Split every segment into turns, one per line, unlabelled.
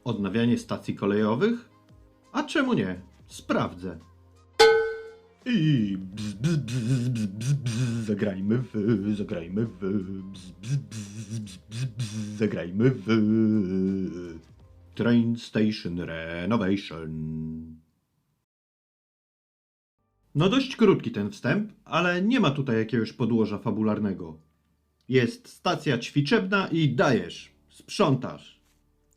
Odnawianie stacji kolejowych? A czemu nie? Sprawdzę. I zagrajmy w Train Station Renovation. No dość krótki ten wstęp, ale nie ma tutaj jakiegoś podłoża fabularnego. Jest stacja ćwiczebna i dajesz, sprzątasz.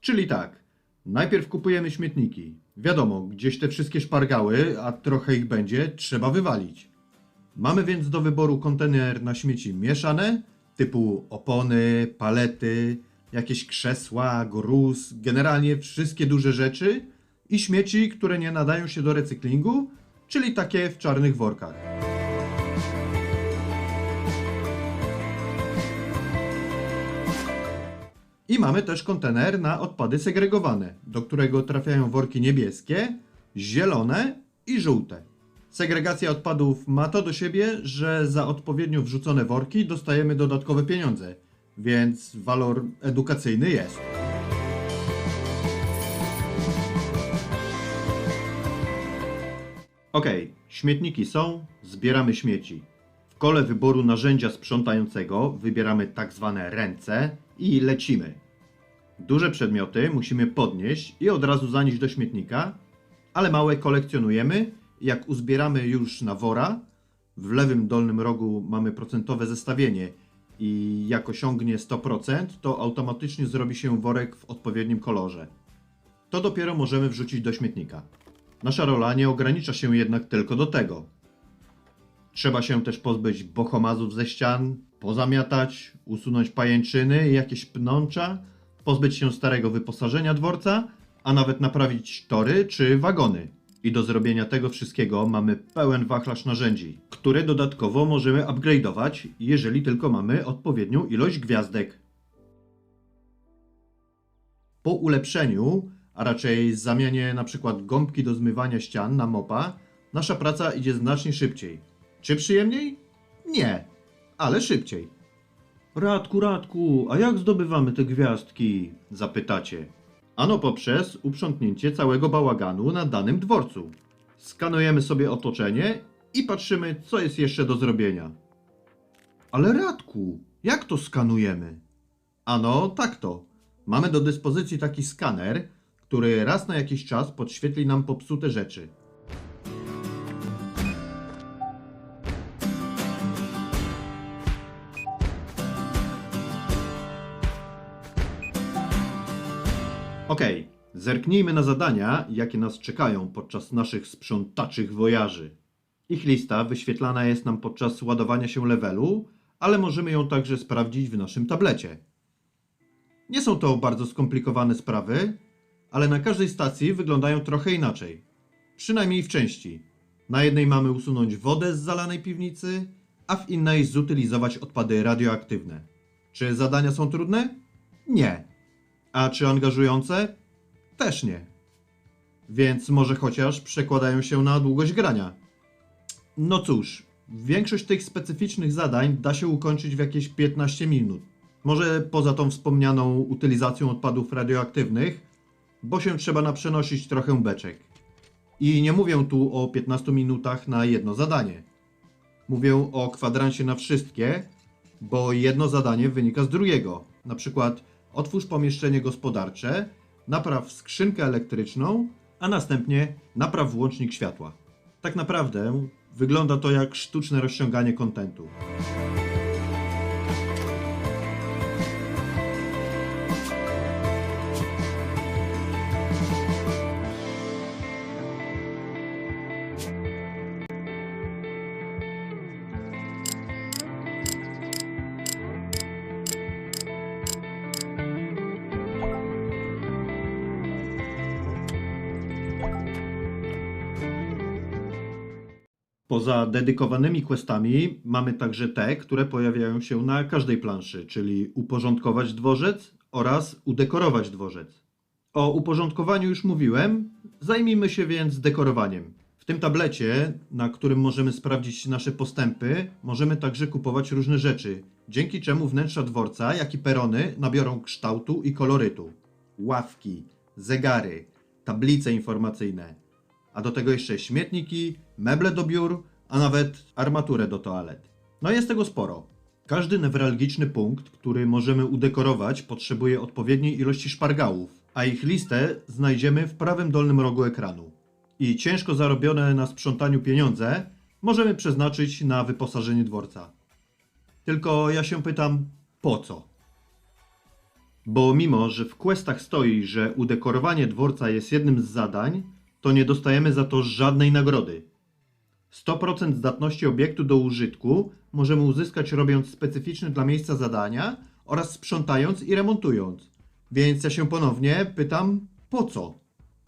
Czyli tak, najpierw kupujemy śmietniki. Wiadomo, gdzieś te wszystkie szpargały, a trochę ich będzie, trzeba wywalić. Mamy więc do wyboru kontener na śmieci mieszane, typu opony, palety, jakieś krzesła, gruz, generalnie wszystkie duże rzeczy i śmieci, które nie nadają się do recyklingu, czyli takie w czarnych workach. I mamy też kontener na odpady segregowane, do którego trafiają worki niebieskie, zielone i żółte. Segregacja odpadów ma to do siebie, że za odpowiednio wrzucone worki dostajemy dodatkowe pieniądze, więc walor edukacyjny jest. Okej, śmietniki są, zbieramy śmieci. W kole wyboru narzędzia sprzątającego wybieramy tak zwane ręce i lecimy. Duże przedmioty musimy podnieść i od razu zanieść do śmietnika, ale małe kolekcjonujemy i jak uzbieramy już na wora, w lewym dolnym rogu mamy procentowe zestawienie i jak osiągnie 100%, to automatycznie zrobi się worek w odpowiednim kolorze. To dopiero możemy wrzucić do śmietnika. Nasza rola nie ogranicza się jednak tylko do tego. Trzeba się też pozbyć bohomazów ze ścian, pozamiatać, usunąć pajęczyny i jakieś pnącza, pozbyć się starego wyposażenia dworca, a nawet naprawić tory czy wagony. I do zrobienia tego wszystkiego mamy pełen wachlarz narzędzi, które dodatkowo możemy upgrade'ować, jeżeli tylko mamy odpowiednią ilość gwiazdek. Po ulepszeniu, a raczej zamianie np. gąbki do zmywania ścian na mopa, nasza praca idzie znacznie szybciej. Czy przyjemniej? Nie, ale szybciej. Radku, a jak zdobywamy te gwiazdki? Zapytacie. Ano poprzez uprzątnięcie całego bałaganu na danym dworcu. Skanujemy sobie otoczenie i patrzymy, co jest jeszcze do zrobienia. Ale Radku, jak to skanujemy? Ano tak to. Mamy do dyspozycji taki skaner, który raz na jakiś czas podświetli nam popsute rzeczy. Okej, zerknijmy na zadania, jakie nas czekają podczas naszych sprzątaczych wojaży. Ich lista wyświetlana jest nam podczas ładowania się levelu, ale możemy ją także sprawdzić w naszym tablecie. Nie są to bardzo skomplikowane sprawy, ale na każdej stacji wyglądają trochę inaczej. Przynajmniej w części. Na jednej mamy usunąć wodę z zalanej piwnicy, a w innej zutylizować odpady radioaktywne. Czy zadania są trudne? Nie. A czy angażujące? Też nie. Więc może chociaż przekładają się na długość grania. No cóż, większość tych specyficznych zadań da się ukończyć w jakieś 15 minut. Może poza tą wspomnianą utylizacją odpadów radioaktywnych, bo się trzeba naprzenosić trochę beczek. I nie mówię tu o 15 minutach na jedno zadanie. Mówię o kwadransie na wszystkie, bo jedno zadanie wynika z drugiego. Na przykład otwórz pomieszczenie gospodarcze, napraw skrzynkę elektryczną, a następnie napraw włącznik światła. Tak naprawdę wygląda to jak sztuczne rozciąganie kontentu. Poza dedykowanymi questami mamy także te, które pojawiają się na każdej planszy, czyli uporządkować dworzec oraz udekorować dworzec. O uporządkowaniu już mówiłem, zajmijmy się więc dekorowaniem. W tym tablecie, na którym możemy sprawdzić nasze postępy, możemy także kupować różne rzeczy, dzięki czemu wnętrza dworca, jak i perony nabiorą kształtu i kolorytu. Ławki, zegary, tablice informacyjne, a do tego jeszcze śmietniki, meble do biur, a nawet armaturę do toalet. No jest tego sporo. Każdy newralgiczny punkt, który możemy udekorować, potrzebuje odpowiedniej ilości szpargałów, a ich listę znajdziemy w prawym dolnym rogu ekranu. I ciężko zarobione na sprzątaniu pieniądze możemy przeznaczyć na wyposażenie dworca. Tylko ja się pytam, po co? Bo mimo, że w questach stoi, że udekorowanie dworca jest jednym z zadań, to nie dostajemy za to żadnej nagrody. 100% zdatności obiektu do użytku możemy uzyskać robiąc specyficzne dla miejsca zadania oraz sprzątając i remontując. Więc ja się ponownie pytam, po co?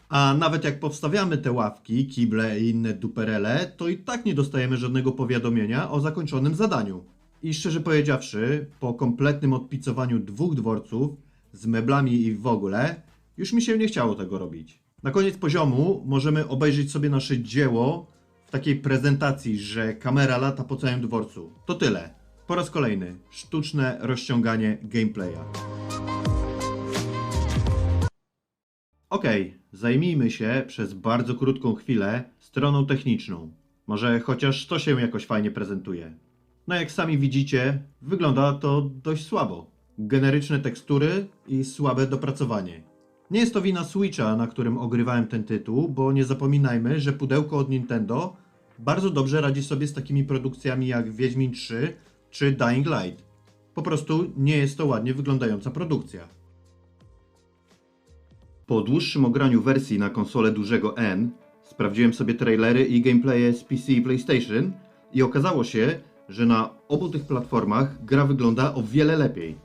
A nawet jak powstawiamy te ławki, kible i inne duperele, to i tak nie dostajemy żadnego powiadomienia o zakończonym zadaniu. I szczerze powiedziawszy, po kompletnym odpicowaniu 2 dworców z meblami i w ogóle, już mi się nie chciało tego robić. Na koniec poziomu możemy obejrzeć sobie nasze dzieło w takiej prezentacji, że kamera lata po całym dworcu. To tyle. Po raz kolejny sztuczne rozciąganie gameplaya. Okej, zajmijmy się przez bardzo krótką chwilę stroną techniczną. Może chociaż to się jakoś fajnie prezentuje. No jak sami widzicie, wygląda to dość słabo. Generyczne tekstury i słabe dopracowanie. Nie jest to wina Switcha, na którym ogrywałem ten tytuł, bo nie zapominajmy, że pudełko od Nintendo bardzo dobrze radzi sobie z takimi produkcjami jak Wiedźmin 3 czy Dying Light. Po prostu nie jest to ładnie wyglądająca produkcja. Po dłuższym ograniu wersji na konsolę dużego N, sprawdziłem sobie trailery i gameplaye z PC i PlayStation i okazało się, że na obu tych platformach gra wygląda o wiele lepiej.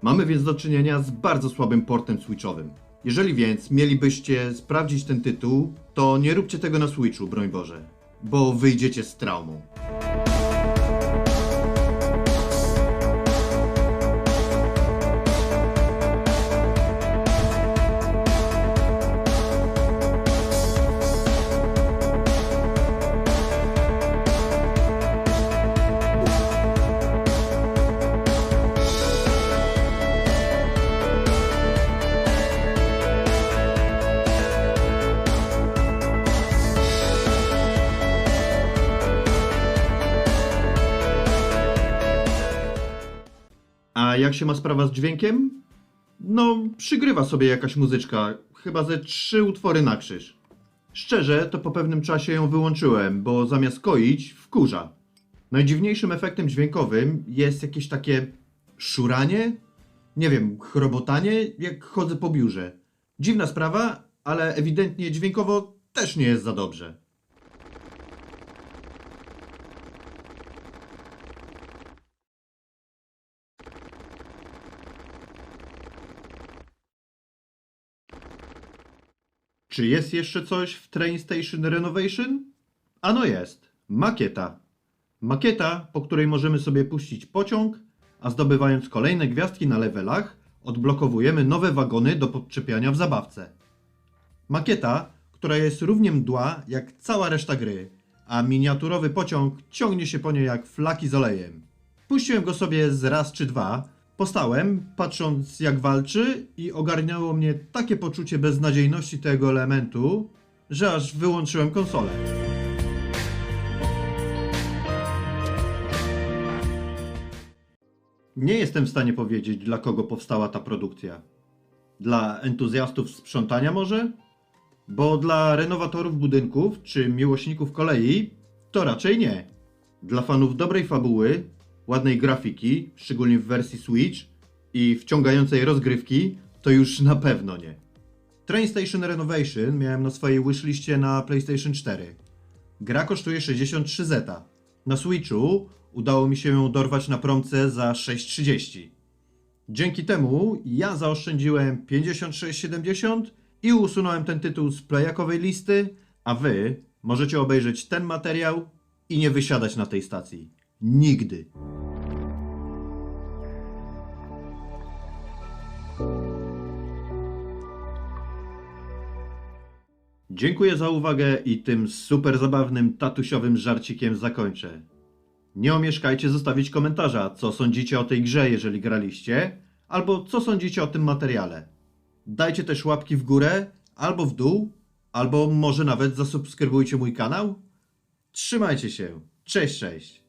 Mamy więc do czynienia z bardzo słabym portem switchowym. Jeżeli więc mielibyście sprawdzić ten tytuł, to nie róbcie tego na Switchu, broń Boże, bo wyjdziecie z traumą. A jak się ma sprawa z dźwiękiem? No, przygrywa sobie jakaś muzyczka, chyba ze 3 utwory na krzyż. Szczerze, to po pewnym czasie ją wyłączyłem, bo zamiast koić, wkurza. Najdziwniejszym efektem dźwiękowym jest jakieś takie szuranie? Nie wiem, chrobotanie, jak chodzę po biurze. Dziwna sprawa, ale ewidentnie dźwiękowo też nie jest za dobrze. Czy jest jeszcze coś w Train Station Renovation? Ano jest. Makieta. Makieta, po której możemy sobie puścić pociąg, a zdobywając kolejne gwiazdki na levelach, odblokowujemy nowe wagony do podczepiania w zabawce. Makieta, która jest równie mdła jak cała reszta gry, a miniaturowy pociąg ciągnie się po niej jak flaki z olejem. Puściłem go sobie z raz czy dwa, postałem, patrząc jak walczy i ogarniało mnie takie poczucie beznadziejności tego elementu, że aż wyłączyłem konsolę. Nie jestem w stanie powiedzieć, dla kogo powstała ta produkcja. Dla entuzjastów sprzątania może? Bo dla renowatorów budynków czy miłośników kolei to raczej nie. Dla fanów dobrej fabuły, ładnej grafiki, szczególnie w wersji Switch, i wciągającej rozgrywki, to już na pewno nie. Train Station Renovation miałem na swojej wishliście na PlayStation 4. Gra kosztuje 63 zeta. Na Switchu udało mi się ją dorwać na promce za 6,30. Dzięki temu ja zaoszczędziłem 56,70 i usunąłem ten tytuł z playakowej listy, a wy możecie obejrzeć ten materiał i nie wysiadać na tej stacji. Nigdy. Dziękuję za uwagę i tym super zabawnym tatusiowym żarcikiem zakończę. Nie omieszkajcie zostawić komentarza, co sądzicie o tej grze, jeżeli graliście, albo co sądzicie o tym materiale. Dajcie też łapki w górę, albo w dół, albo może nawet zasubskrybujcie mój kanał. Trzymajcie się. Cześć, cześć.